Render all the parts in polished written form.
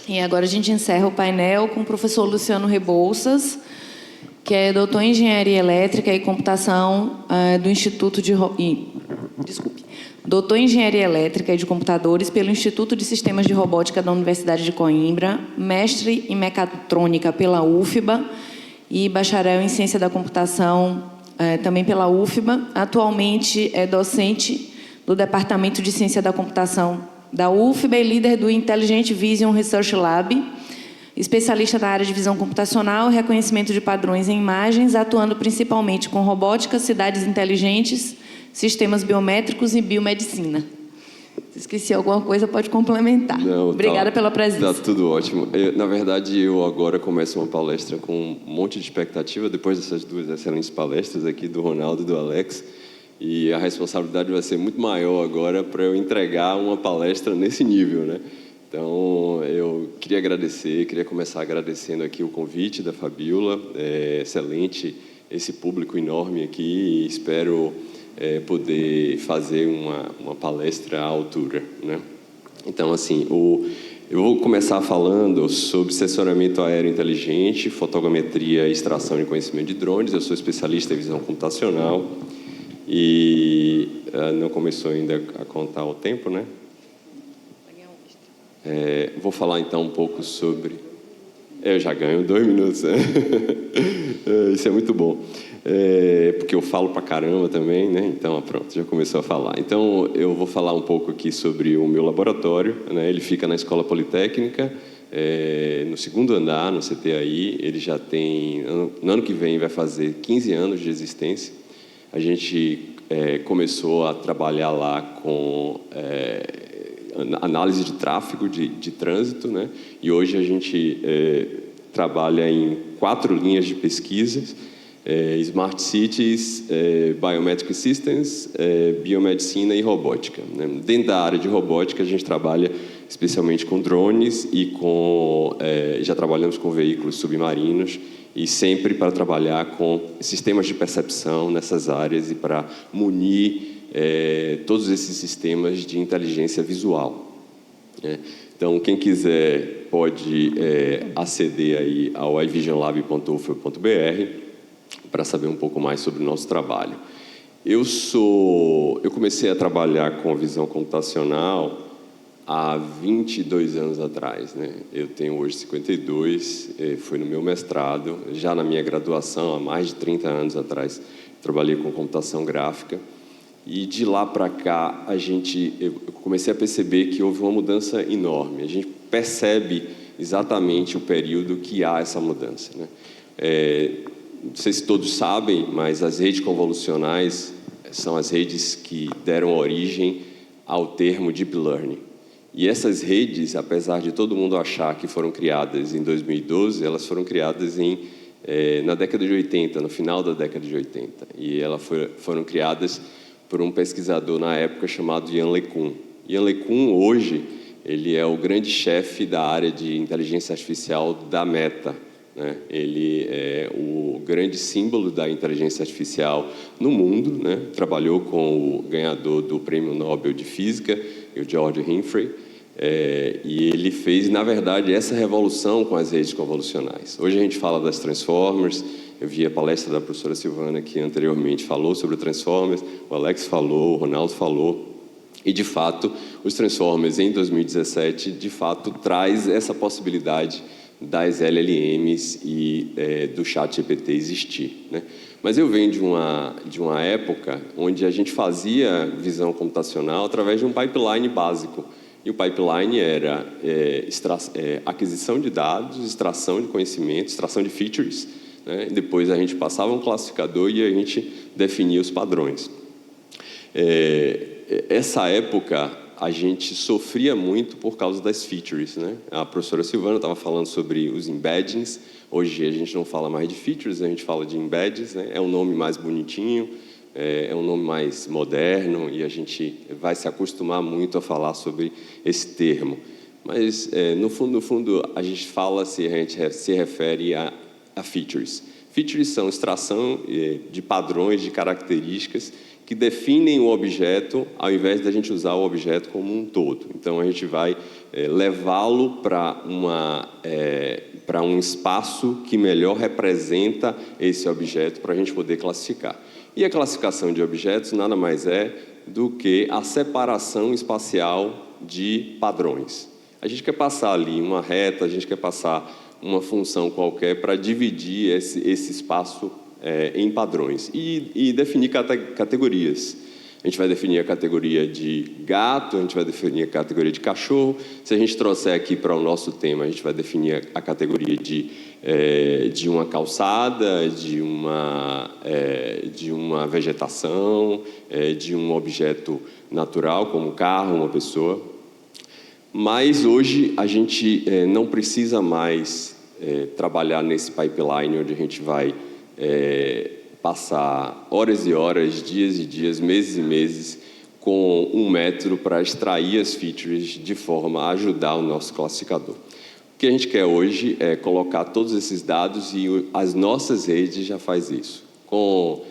E agora a gente encerra o painel com o professor Luciano Rebouças, que é doutor em Engenharia Elétrica e Computação do Instituto de... Doutor em Engenharia Elétrica e de Computadores pelo Instituto de Sistemas de Robótica da Universidade de Coimbra, mestre em Mecatrônica pela UFBA e bacharel em Ciência da Computação também pela UFBA. Atualmente é docente do Departamento de Ciência da Computação da UFBA e líder do Intelligent Vision Research Lab, especialista na área de visão computacional e reconhecimento de padrões em imagens, atuando principalmente com robótica, cidades inteligentes, sistemas biométricos e biomedicina. Se esqueci alguma coisa, pode complementar. Não, obrigada pela presença. Está tudo ótimo. Na verdade, eu agora começo uma palestra com um monte de expectativa, depois dessas duas excelentes palestras aqui do Ronaldo e do Alex, e a responsabilidade vai ser muito maior agora para eu entregar uma palestra nesse nível, né? Então, eu queria começar agradecendo aqui o convite da Fabiola, excelente esse público enorme aqui, e espero poder fazer uma palestra à altura, né? Então, assim, eu vou começar falando sobre sensoriamento aéreo inteligente, fotogrametria e extração de conhecimento de drones. Eu sou especialista em visão computacional e não começou ainda a contar o tempo, né? Vou falar, então, um pouco sobre... Eu já ganho 2 minutos, né? Isso é muito bom. Porque eu falo pra caramba também, né? Então, pronto, já começou a falar. Então, eu vou falar um pouco aqui sobre o meu laboratório, né? Ele fica na Escola Politécnica, no 2º andar, no CTAI. Ele já tem... No ano que vem vai fazer 15 anos de existência. A gente começou a trabalhar lá com... análise de tráfego de trânsito, né? E hoje a gente trabalha em 4 linhas de pesquisas: Smart Cities, Biometric Systems, Biomedicina e Robótica, né? Dentro da área de robótica, a gente trabalha especialmente com drones e já trabalhamos com veículos submarinos, e sempre para trabalhar com sistemas de percepção nessas áreas e para munir todos esses sistemas de inteligência visual, né? Então, quem quiser pode aceder aí ao ivisionlab.ufba.br para saber um pouco mais sobre o nosso trabalho. Eu comecei a trabalhar com visão computacional há 22 anos atrás, né? Eu tenho hoje 52, foi no meu mestrado, já na minha graduação, há mais de 30 anos atrás, trabalhei com computação gráfica. E de lá para cá, eu comecei a perceber que houve uma mudança enorme. A gente percebe exatamente o período que há essa mudança, né? Não sei se todos sabem, mas as redes convolucionais são as redes que deram origem ao termo Deep Learning. E essas redes, apesar de todo mundo achar que foram criadas em 2012, elas foram criadas na década de 80, no final da década de 80. E elas foram criadas por um pesquisador na época chamado Yann LeCun. Yann LeCun, hoje, ele é o grande chefe da área de inteligência artificial da Meta, né? Ele é o grande símbolo da inteligência artificial no mundo, né? Trabalhou com o ganhador do Prêmio Nobel de Física, o George Humphrey, e ele fez, na verdade, essa revolução com as redes convolucionais. Hoje a gente fala das Transformers. Eu vi a palestra da professora Silvana, que anteriormente falou sobre o Transformers, o Alex falou, o Ronaldo falou, e, de fato, os Transformers, em 2017, de fato, traz essa possibilidade das LLMs e do ChatGPT existir, né? Mas eu venho de uma época onde a gente fazia visão computacional através de um pipeline básico. E o pipeline era aquisição de dados, extração de conhecimento, extração de features, né? Depois a gente passava um classificador e a gente definia os padrões. Essa época a gente sofria muito por causa das features, né? A professora Silvana estava falando sobre os embeddings. Hoje a gente não fala mais de features, a gente fala de embeddings, né? É um nome mais bonitinho, é um nome mais moderno, e a gente vai se acostumar muito a falar sobre esse termo. Mas, no fundo, a gente fala, a gente se refere a features. Features são extração de padrões, de características que definem o objeto, ao invés de a gente usar o objeto como um todo. Então, a gente vai levá-lo para um espaço que melhor representa esse objeto para a gente poder classificar. E a classificação de objetos nada mais é do que a separação espacial de padrões. A gente quer passar ali uma reta, a gente quer passar uma função qualquer para dividir esse espaço em padrões e definir categorias. A gente vai definir a categoria de gato, a gente vai definir a categoria de cachorro. Se a gente trouxer aqui para o nosso tema, a gente vai definir a categoria de uma calçada, de uma vegetação, de um objeto natural, como um carro, uma pessoa. Mas hoje a gente não precisa mais trabalhar nesse pipeline onde a gente vai passar horas e horas, dias e dias, meses e meses com um método para extrair as features de forma a ajudar o nosso classificador. O que a gente quer hoje é colocar todos esses dados e as nossas redes já faz isso, com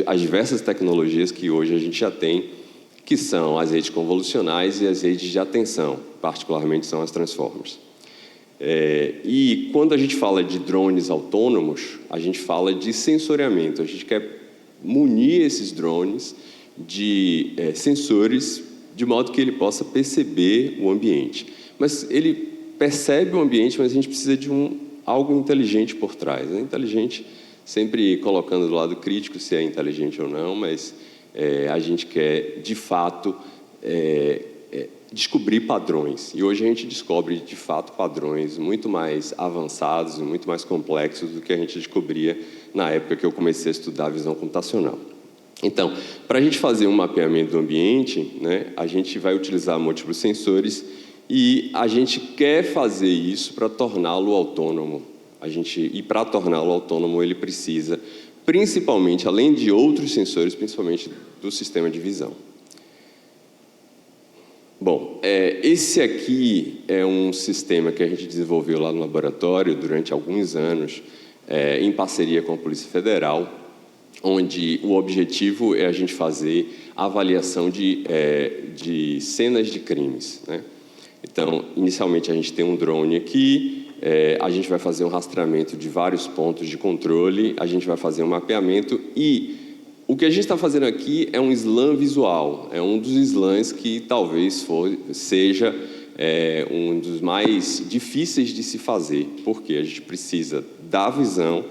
as diversas tecnologias que hoje a gente já tem, que são as redes convolucionais e as redes de atenção, particularmente são as transformers. E quando a gente fala de drones autônomos, a gente fala de sensoriamento. A gente quer munir esses drones de sensores de modo que ele possa perceber o ambiente. Mas ele percebe o ambiente, mas a gente precisa de algo inteligente por trás, né? Inteligente, sempre colocando do lado crítico se é inteligente ou não, mas a gente quer, de fato, descobrir padrões. E hoje a gente descobre, de fato, padrões muito mais avançados e muito mais complexos do que a gente descobria na época que eu comecei a estudar a visão computacional. Então, para a gente fazer um mapeamento do ambiente, né, a gente vai utilizar múltiplos sensores e a gente quer fazer isso para torná-lo autônomo. E para torná-lo autônomo, ele precisa, principalmente, além de outros sensores, principalmente do sistema de visão. Bom, esse aqui é um sistema que a gente desenvolveu lá no laboratório durante alguns anos, em parceria com a Polícia Federal, onde o objetivo é a gente fazer a avaliação de cenas de crimes, né? Então, inicialmente a gente tem um drone aqui, a gente vai fazer um rastreamento de vários pontos de controle, a gente vai fazer um mapeamento e o que a gente está fazendo aqui é um slam visual, é um dos slams que talvez seja um dos mais difíceis de se fazer, porque a gente precisa da visão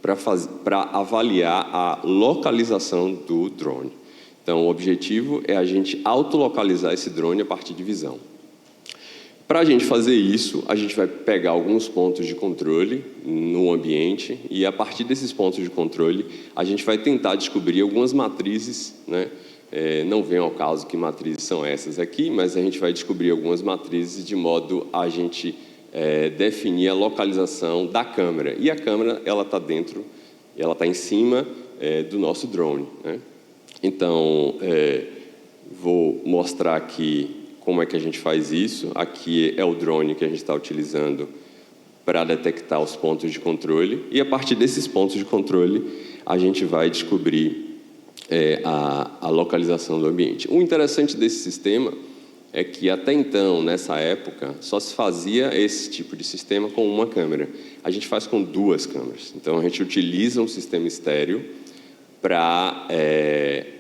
para avaliar a localização do drone. Então, o objetivo é a gente autolocalizar esse drone a partir de visão. Para a gente fazer isso, a gente vai pegar alguns pontos de controle no ambiente e, a partir desses pontos de controle, a gente vai tentar descobrir algumas matrizes, né? Não vem ao caso que matrizes são essas aqui, mas a gente vai descobrir algumas matrizes de modo a gente definir a localização da câmera. E a câmera, ela está dentro, ela está em cima do nosso drone, né? Então, vou mostrar aqui como é que a gente faz isso. Aqui é o drone que a gente está utilizando para detectar os pontos de controle. E, a partir desses pontos de controle, a gente vai descobrir a localização do ambiente. O interessante desse sistema é que, até então, nessa época, só se fazia esse tipo de sistema com uma câmera. A gente faz com 2 câmeras. Então, a gente utiliza um sistema estéreo para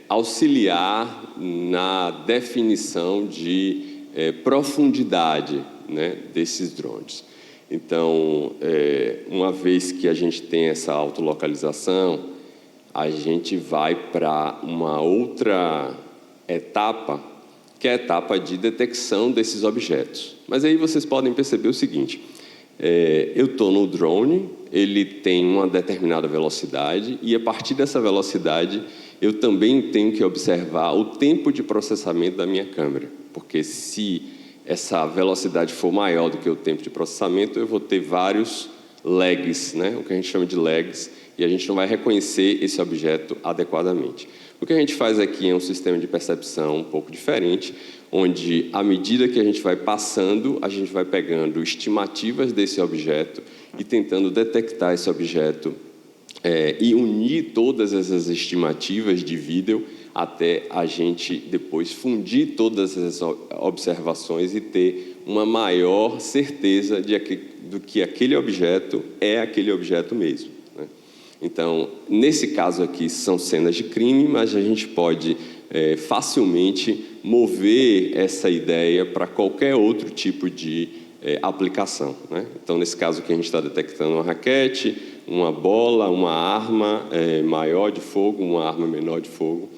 auxiliar na definição de profundidade, né, desses drones. Então, uma vez que a gente tem essa autolocalização, a gente vai para uma outra etapa, que é a etapa de detecção desses objetos. Mas aí vocês podem perceber o seguinte: eu estou no drone, ele tem uma determinada velocidade, e a partir dessa velocidade eu também tenho que observar o tempo de processamento da minha câmera, porque se essa velocidade for maior do que o tempo de processamento, eu vou ter vários lags, né? O que a gente chama de lags, e a gente não vai reconhecer esse objeto adequadamente. O que a gente faz aqui é um sistema de percepção um pouco diferente, onde, à medida que a gente vai passando, a gente vai pegando estimativas desse objeto e tentando detectar esse objeto e unir todas essas estimativas de vídeo até a gente depois fundir todas essas observações e ter uma maior certeza do que aquele objeto é aquele objeto mesmo, né? Então, nesse caso aqui, são cenas de crime, mas a gente pode facilmente mover essa ideia para qualquer outro tipo de aplicação, né? Então, nesse caso aqui, a gente está detectando uma raquete, uma bola, uma arma maior de fogo, uma arma menor de fogo.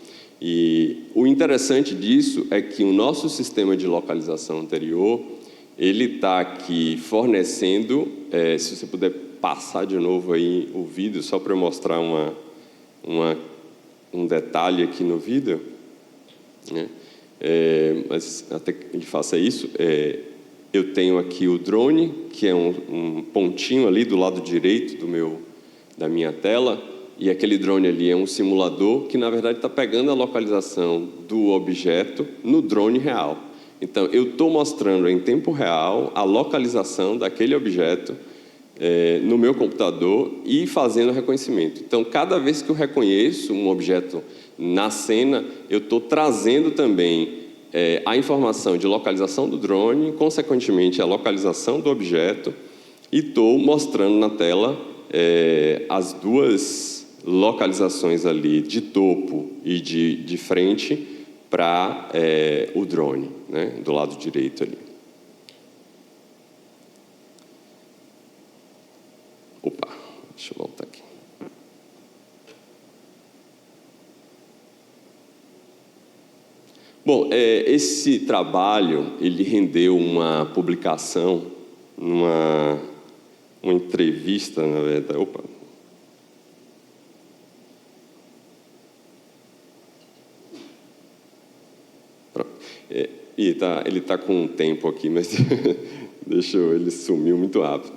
E o interessante disso é que o nosso sistema de localização anterior, ele está aqui fornecendo, se você puder passar de novo aí o vídeo, só para eu mostrar um detalhe aqui no vídeo, né? Mas até que a gente faça isso, eu tenho aqui o drone, que é um pontinho ali do lado direito da minha tela, e aquele drone ali é um simulador que, na verdade, está pegando a localização do objeto no drone real. Então, eu estou mostrando em tempo real a localização daquele objeto no meu computador e fazendo o reconhecimento. Então, cada vez que eu reconheço um objeto na cena, eu estou trazendo também a informação de localização do drone, consequentemente, a localização do objeto, e estou mostrando na tela as duas localizações ali de topo e de frente para o drone, né, do lado direito ali. Opa, deixa eu voltar aqui. Bom, esse trabalho, ele rendeu uma publicação, uma entrevista, na verdade. Opa. Ele está com um tempo aqui, mas ele sumiu muito rápido.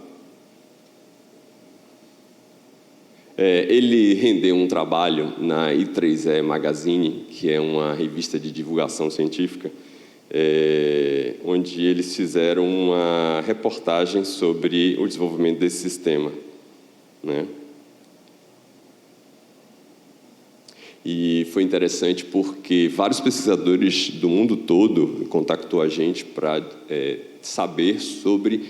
Ele rendeu um trabalho na I3E Magazine, que é uma revista de divulgação científica, onde eles fizeram uma reportagem sobre o desenvolvimento desse sistema, né? E foi interessante porque vários pesquisadores do mundo todo contactou a gente para saber sobre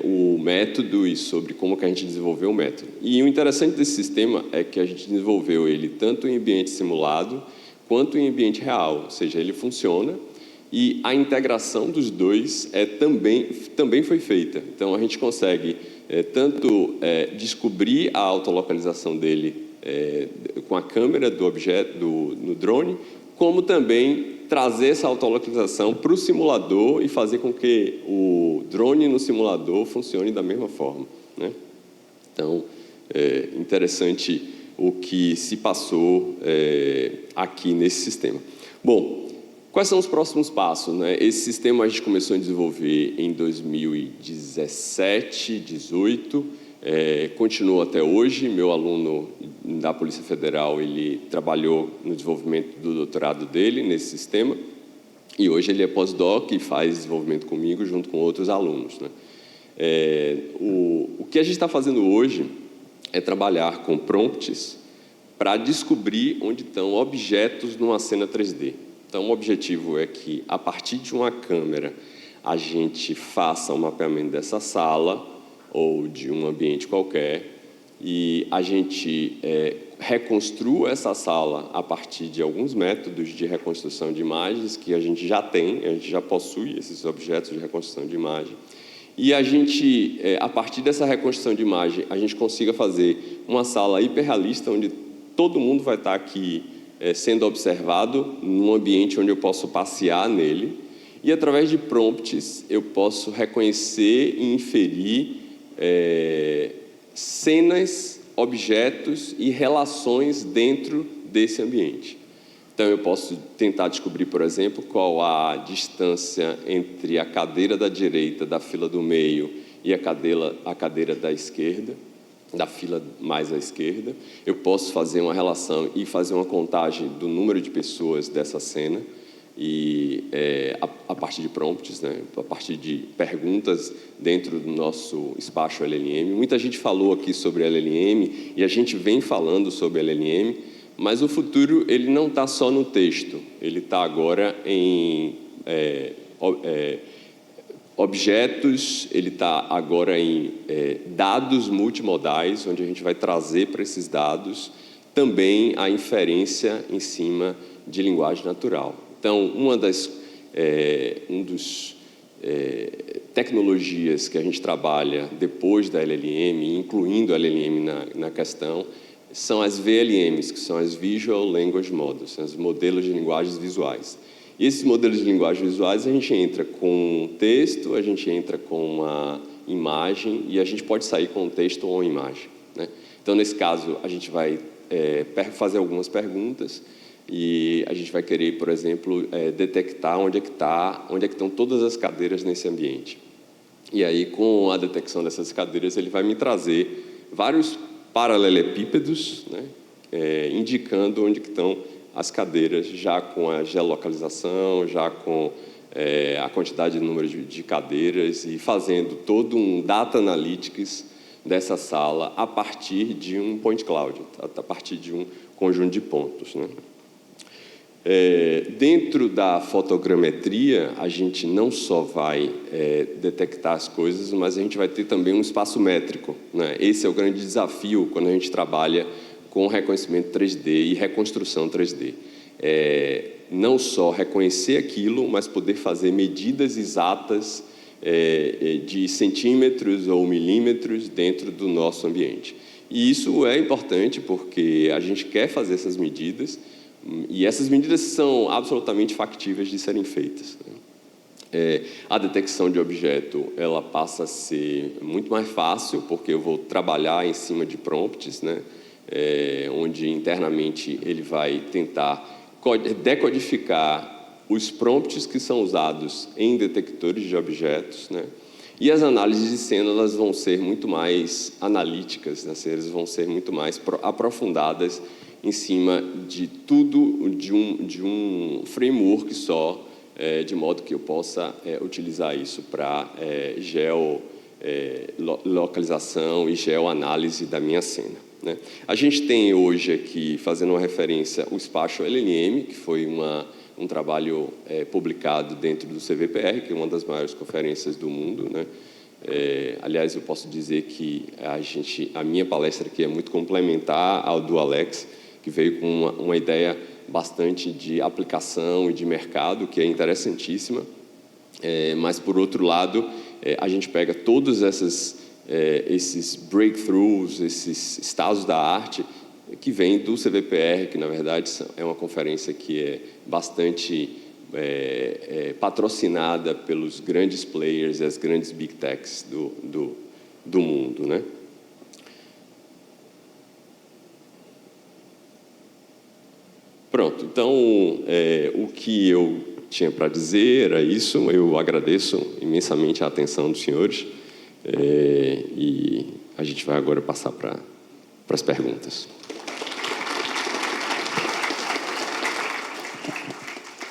o método e sobre como que a gente desenvolveu o método. E o interessante desse sistema é que a gente desenvolveu ele tanto em ambiente simulado quanto em ambiente real, ou seja, ele funciona e a integração dos dois também foi feita. Então, a gente consegue tanto descobrir a autolocalização dele com a câmera do objeto no drone, como também trazer essa autolocalização para o simulador e fazer com que o drone no simulador funcione da mesma forma, né? Então, interessante o que se passou aqui nesse sistema. Bom, quais são os próximos passos, né? Esse sistema a gente começou a desenvolver em 2017, 2018, continuou até hoje. Meu aluno da Polícia Federal, ele trabalhou no desenvolvimento do doutorado dele nesse sistema, e hoje ele é pós-doc e faz desenvolvimento comigo junto com outros alunos, né? O que a gente está fazendo hoje é trabalhar com prompts para descobrir onde estão objetos numa cena 3D. Então, o objetivo é que, a partir de uma câmera, a gente faça um mapeamento dessa sala ou de um ambiente qualquer, e a gente reconstrua essa sala a partir de alguns métodos de reconstrução de imagens que a gente já tem, a gente já possui esses objetos de reconstrução de imagem, e a gente, a partir dessa reconstrução de imagem, a gente consiga fazer uma sala hiperrealista, onde todo mundo vai estar aqui sendo observado, num ambiente onde eu posso passear nele, e através de prompts eu posso reconhecer e inferir cenas, objetos e relações dentro desse ambiente. Então, eu posso tentar descobrir, por exemplo, qual a distância entre a cadeira da direita da fila do meio e a cadeira da esquerda, da fila mais à esquerda. Eu posso fazer uma relação e fazer uma contagem do número de pessoas dessa cena. e a partir de prompts, né, a partir de perguntas dentro do nosso espaço LLM. Muita gente falou aqui sobre LLM e a gente vem falando sobre LLM, mas o futuro ele não está só no texto, ele está agora em objetos, ele está agora em dados multimodais, onde a gente vai trazer para esses dados também a inferência em cima de linguagem natural. Então, uma das tecnologias que a gente trabalha depois da LLM, incluindo a LLM na questão, são as VLMs, que são as Visual Language Models, os modelos de linguagens visuais. E esses modelos de linguagem visuais, a gente entra com texto, a gente entra com uma imagem e a gente pode sair com texto ou imagem, né? Então, nesse caso, a gente vai fazer algumas perguntas e a gente vai querer, por exemplo, detectar onde é que estão todas as cadeiras nesse ambiente. E aí, com a detecção dessas cadeiras, ele vai me trazer vários paralelepípedos, né, indicando onde que estão as cadeiras, já com a geolocalização, já com a quantidade de número de cadeiras e fazendo todo um data analytics dessa sala a partir de um point cloud, a partir de um conjunto de pontos, né? Dentro da fotogrametria, a gente não só vai detectar as coisas, mas a gente vai ter também um espaço métrico, né? Esse é o grande desafio quando a gente trabalha com reconhecimento 3D e reconstrução 3D. Não só reconhecer aquilo, mas poder fazer medidas exatas de centímetros ou milímetros dentro do nosso ambiente. E isso é importante porque a gente quer fazer essas medidas e essas medidas são absolutamente factíveis de serem feitas, né? A detecção de objeto ela passa a ser muito mais fácil porque eu vou trabalhar em cima de prompts, né? Onde internamente ele vai tentar decodificar os prompts que são usados em detectores de objetos, né? E as análises de cena elas vão ser muito mais analíticas, né? Elas vão ser muito mais aprofundadas em cima de tudo de um framework só, de modo que eu possa utilizar isso para geolocalização e geoanálise da minha cena, né? A gente tem hoje aqui, fazendo uma referência, o Spatial LLM, que foi um trabalho publicado dentro do CVPR, que é uma das maiores conferências do mundo, né? Aliás, eu posso dizer que a minha palestra aqui é muito complementar ao do Alex, que veio com uma ideia bastante de aplicação e de mercado, que é interessantíssima. Mas, por outro lado, a gente pega todos esses breakthroughs, esses estados da arte, que vem do CVPR, que, na verdade, é uma conferência que é bastante patrocinada pelos grandes players e as grandes big techs do mundo, né? Pronto, então, o que eu tinha para dizer era isso. Eu agradeço imensamente a atenção dos senhores e a gente vai agora passar para as perguntas.